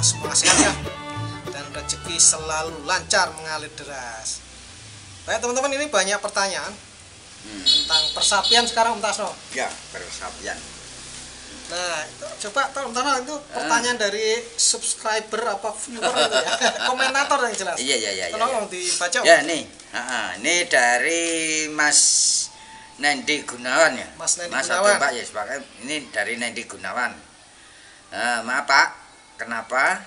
semua sehat ya, dan rezeki selalu lancar mengalir deras. Baik teman-teman, ini banyak pertanyaan tentang persapian sekarang Om Tasno. Ya, persapian. Nah, itu coba Om Tasno, itu pertanyaan dari subscriber apa viewer itu ya, komentator yang jelas. Iya. Tolong dibaca. Ya nih, ini dari Mas Nendi Gunawan ya. Mas Nendi Mas Gunawan. Pak ya, sebagai ini dari Nendi Gunawan. Maaf Pak, kenapa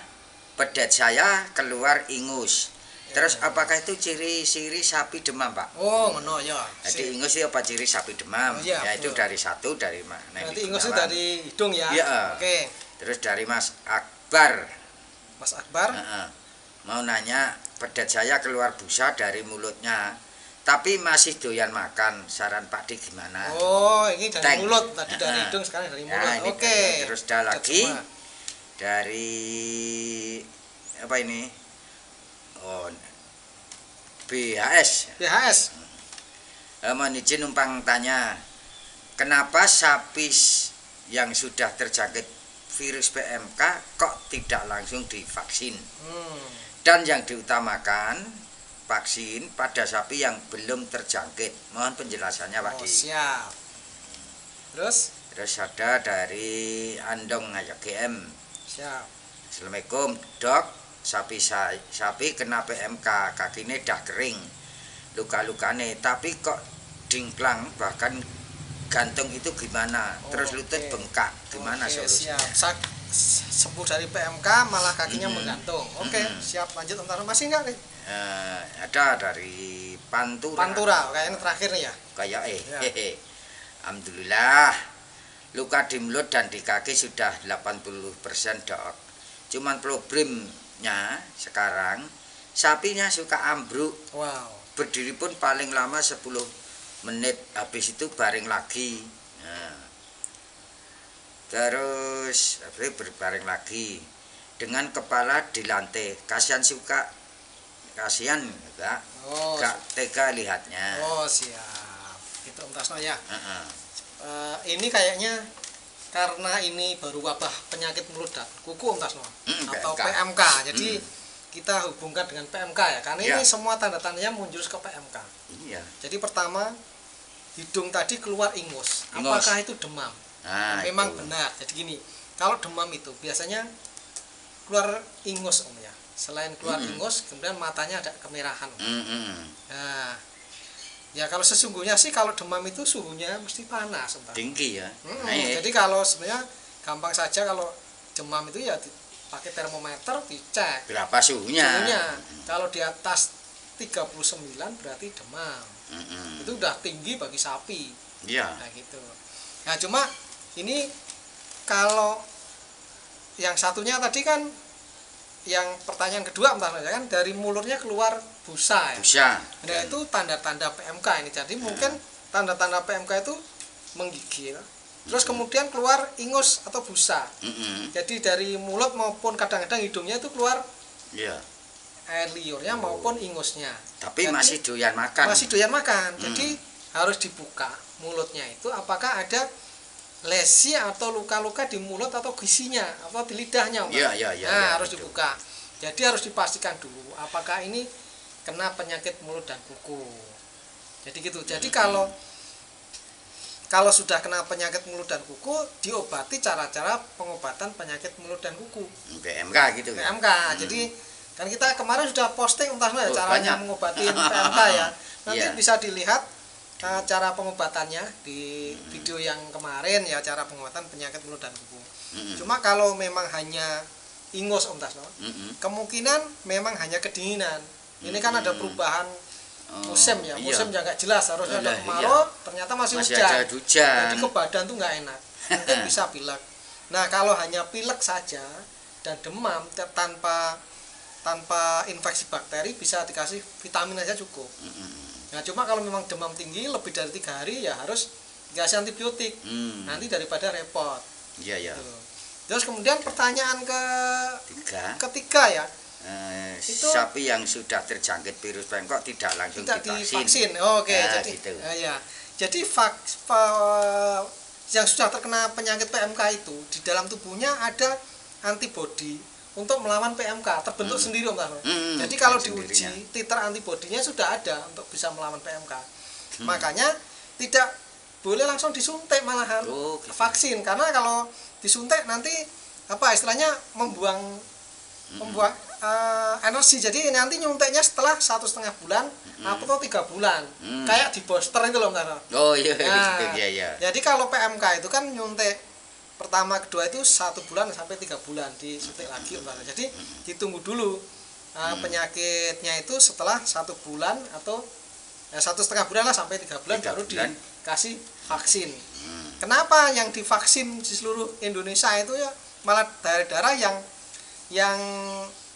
pedet saya keluar ingus? Terus apakah itu ciri-ciri sapi demam Pak? Oh, ngono ya. Jadi ingus itu apa ciri sapi demam? Oh, iya, ya itu betul. dari satu dari Mas Nendi Berarti ingus itu Gunawan. dari hidung ya. Iya. Oke. Terus dari Mas Akbar. Mas Akbar. Mau nanya, pedet saya keluar busa dari mulutnya, tapi masih doyan makan. Saran Pak D gimana? Oh, ini dari Tank. mulut, tadi dari hidung, sekarang dari mulut. Nah, ini Oke. terus ada lagi Semua. dari apa ini? Oh, BHS. BHS. Mohon izin numpang tanya, kenapa sapi yang sudah terjangkit virus PMK kok tidak langsung divaksin? Dan yang diutamakan vaksin pada sapi yang belum terjangkit. Mohon penjelasannya Pak Oh, Di. siap. Terus Ada dari Andong Ngajak GM. siap. Assalamualaikum dok, sapi kena PMK, kakinya dah kering, luka-lukane, tapi kok dingklang, bahkan gantung itu gimana? Terus lutut bengkak, gimana solusinya? Siap. Sembuh dari PMK malah kakinya menggantung. Oke, siap, lanjut. Entar masih enggak nih? Ada dari Pantura. Pantura, kayaknya terakhir nih ya. Kayak Ya. Alhamdulillah, luka di mulut dan di kaki sudah 80% dok. Cuman problemnya sekarang sapinya suka ambruk. Wow. Berdiri pun paling lama 10 menit, habis itu baring lagi. Terus berbaring lagi dengan kepala di lantai. Kasihan enggak? Oh, Gak tega lihatnya. oh siap. Itu Om Tasno ya. Ini kayaknya karena ini baru wabah penyakit mulut dan kuku Om Tasno, atau PMK. Jadi kita hubungkan dengan PMK ya, karena ini semua tanda-tandanya menjurus ke PMK. Iya. Jadi pertama, hidung tadi keluar ingus. Apakah itu demam? Memang itu benar. Jadi gini, kalau demam itu biasanya keluar ingus Om ya. Selain keluar ingus, kemudian matanya ada kemerahan. Nah, ya kalau sesungguhnya sih kalau demam itu suhunya mesti panas Om. tinggi ya. Jadi kalau sebenarnya gampang saja, kalau demam itu ya pakai termometer dicek Berapa suhunya? Kalau di atas 39 berarti demam. Itu udah tinggi bagi sapi. Iya. Nah gitu. Nah cuma ini kalau yang satunya tadi kan, yang pertanyaan kedua kan dari mulutnya keluar busa ya. Busa. Nah itu tanda-tanda PMK ini. Jadi mungkin tanda-tanda PMK itu menggigil, terus kemudian keluar ingus atau busa. Jadi dari mulut maupun kadang-kadang hidungnya itu keluar air liurnya maupun ingusnya. Tapi jadi, masih doyan makan. Masih doyan makan. Jadi harus dibuka mulutnya itu, apakah ada lesi atau luka-luka di mulut atau gisinya atau di lidahnya. Iya. Harus dibuka. Jadi harus dipastikan dulu apakah ini kena penyakit mulut dan kuku. Jadi gitu. Jadi kalau sudah kena penyakit mulut dan kuku, diobati cara-cara pengobatan penyakit mulut dan kuku. PMK gitu. PMK. Jadi kan kita kemarin sudah posting entah ya caranya banyak. mengobati PMK ya. Nanti bisa dilihat cara pengobatannya di video yang kemarin ya, cara pengobatan penyakit mulut dan kuku. Cuma kalau memang hanya ingus Om Tasno, kemungkinan memang hanya kedinginan. Ini kan ada perubahan musim ya, musim yang nggak jelas, harusnya ada kemarau, ternyata masih hujan. Jadi ke badan tuh nggak enak, mungkin bisa pilek. Nah kalau hanya pilek saja dan demam tanpa infeksi bakteri, bisa dikasih vitamin aja cukup. Nah cuma kalau memang demam tinggi lebih dari 3 hari ya harus dikasih antibiotik. Nanti daripada repot. Iya. Terus kemudian pertanyaan ketiga ya. Itu sapi yang sudah terjangkit virus PMK tidak langsung divaksin. Oke, jadi gitu. Jadi yang sudah terkena penyakit PMK itu di dalam tubuhnya ada antibodi untuk melawan PMK, terbentuk sendiri Om Tarno. Jadi kalau diuji sendirinya. titer antibodinya sudah ada untuk bisa melawan PMK. Makanya tidak boleh langsung disuntik malahan Gitu. vaksin, karena kalau disuntik nanti apa istilahnya membuang energi. Jadi nanti nyuntiknya setelah 1,5 bulan atau 3 bulan, kayak di booster itu loh Om Tarno. Oh iya Nah, gitu ya. Jadi kalau PMK itu kan nyuntik pertama kedua itu 1 bulan sampai 3 bulan disuntik lagi Om Tarno. Jadi ditunggu dulu penyakitnya itu setelah 1 bulan atau 1,5 bulan lah sampai 3 bulan 3 baru bulan. dikasih vaksin. Kenapa yang divaksin di seluruh Indonesia itu ya malah daerah-daerah yang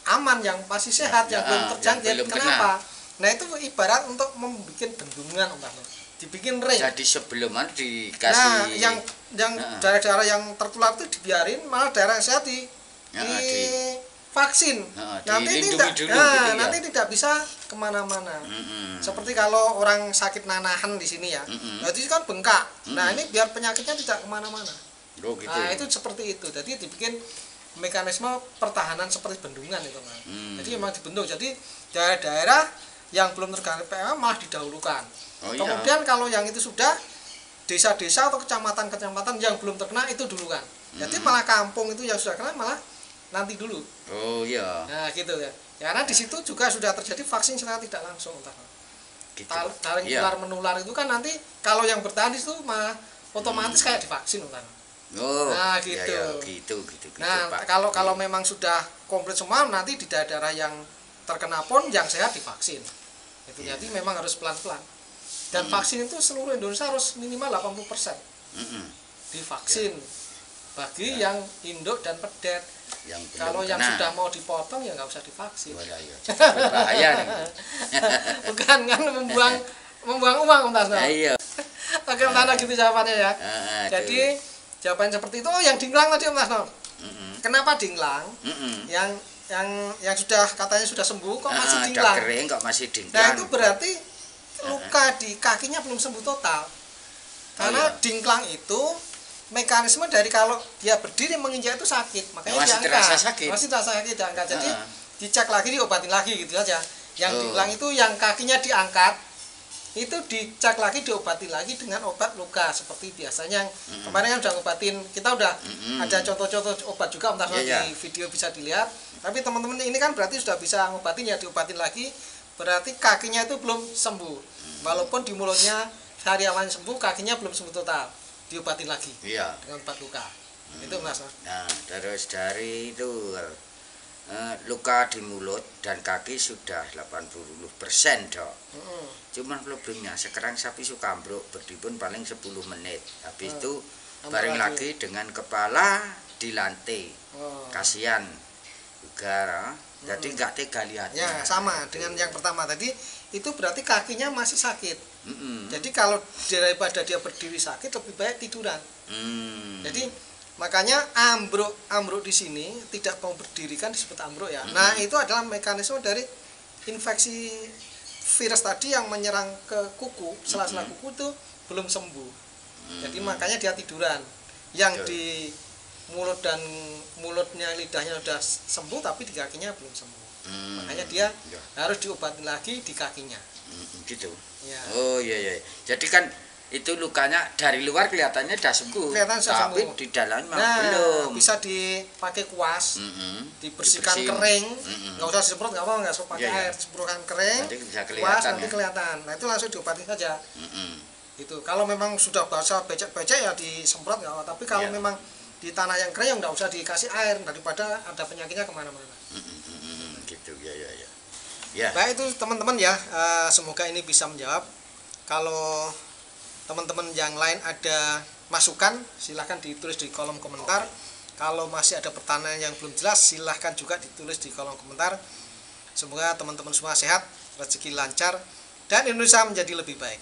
aman, yang masih sehat, yang belum terjangkit? yang belum Kenapa? Nah itu ibarat untuk membuat bendungan Om Tarno, dibikin ring. Jadi sebelumnya dikasih. Nah, yang daerah-daerah yang tertular itu dibiarin, malah daerah yang sehat vaksin. Nanti dilindungi tidak, dulu gitu ya. nanti tidak bisa kemana-mana. Seperti kalau orang sakit nanahan di sini ya, berarti kan bengkak. Nah ini biar penyakitnya tidak kemana-mana. Oh, gitu. Nah itu seperti itu. Jadi dibikin mekanisme pertahanan seperti bendungan itu kan. Jadi memang dibentuk. Jadi daerah-daerah yang belum terkena PMK malah didahulukan. Oh, iya. Kemudian kalau yang itu sudah desa-desa atau kecamatan-kecamatan yang belum terkena itu dulu kan. Jadi malah kampung itu yang sudah kena malah nanti dulu. Oh iya. Nah gitu ya. Karena di situ juga sudah terjadi vaksin secara tidak langsung. Gitu. Taring tular menular itu kan nanti kalau yang bertahan di situ malah otomatis kayak divaksin kan. Oh. Nah gitu. gitu. Ya, gitu Nah Pak. kalau memang sudah komplit semua nanti di daerah yang terkena pun yang sehat divaksin. Itu jadi memang harus pelan-pelan. Dan vaksin itu seluruh Indonesia harus minimal 80% divaksin. Bagi yang induk dan pedet. Yang Kalau belum yang kena. sudah mau dipotong ya nggak usah divaksin. Wah, iya. Berbahaya nih. Bukan kan membuang uang Om Tarno. Iya. Oke Om Tarno gitu jawabannya ya. Aduh. Jadi jawaban seperti itu. Oh yang dinglang tadi Om Tarno. Kenapa dinglang? Yang sudah katanya sudah sembuh kok masih Udah dinglang. kering kok masih dinglang. Nah itu berarti luka di kakinya belum sembuh total. Karena dingklang itu mekanisme dari kalau dia berdiri menginjak itu sakit, makanya masih diangkat. terasa sakit. Masih terasa sakit diangkat. Jadi dicek lagi, diobatin lagi gitu saja. Yang dingklang itu yang kakinya diangkat itu dicek lagi, diobati lagi dengan obat luka seperti biasanya. Kemarin kan udah ngobatin, kita udah ada contoh-contoh obat juga Om Tarno di video bisa dilihat. Tapi teman-teman ini kan berarti sudah bisa ngobatin ya, diobatin lagi. Berarti kakinya itu belum sembuh. Walaupun di mulutnya hari awalnya sembuh, kakinya belum sembuh total. Diobatin lagi dengan obat luka. Itu Mas. Nah, terus dari itu luka di mulut dan kaki sudah 80% dok. Cuman problemnya sekarang sapi suka ambruk berdipun paling 10 menit. Habis itu bareng lagi dengan kepala di lantai. Kasihan juga. Jadi nggak tega lihatnya. Ya sama dengan yang pertama tadi, itu berarti kakinya masih sakit. Jadi kalau daripada dia berdiri sakit lebih baik tiduran. Jadi makanya ambruk di sini tidak mau berdiri kan disebut ambruk ya. Nah itu adalah mekanisme dari infeksi virus tadi yang menyerang ke kuku, sela-sela kuku itu belum sembuh. Jadi makanya dia tiduran. Yang di mulut dan mulutnya, lidahnya sudah sembuh tapi di kakinya belum sembuh. Makanya dia harus diobatin lagi di kakinya. Gitu. Ya. Oh iya. Jadi kan itu lukanya dari luar kelihatannya sudah sembuh. Kelihatan sudah tapi sembuh. di dalamnya Nah, belum. bisa dipakai kuas, dibersihkan Dibersihin. kering, nggak usah disemprot, nggak apa-apa, nggak usah pakai Iya, iya. air, disemprotkan kering, Nanti bisa kuas kelihatan nanti ya. kelihatan. Nah itu langsung diobatin saja. Itu kalau memang sudah basah becek-becek ya disemprot nggak apa, tapi kalau Iya. memang di tanah yang kering nggak usah dikasih air daripada ada penyakitnya kemana-mana. Gitu ya. Baik itu teman-teman ya, semoga ini bisa menjawab. Kalau teman-teman yang lain ada masukan silahkan ditulis di kolom komentar. Kalau masih ada pertanyaan yang belum jelas silahkan juga ditulis di kolom komentar. Semoga teman-teman semua sehat, rezeki lancar, dan Indonesia menjadi lebih baik.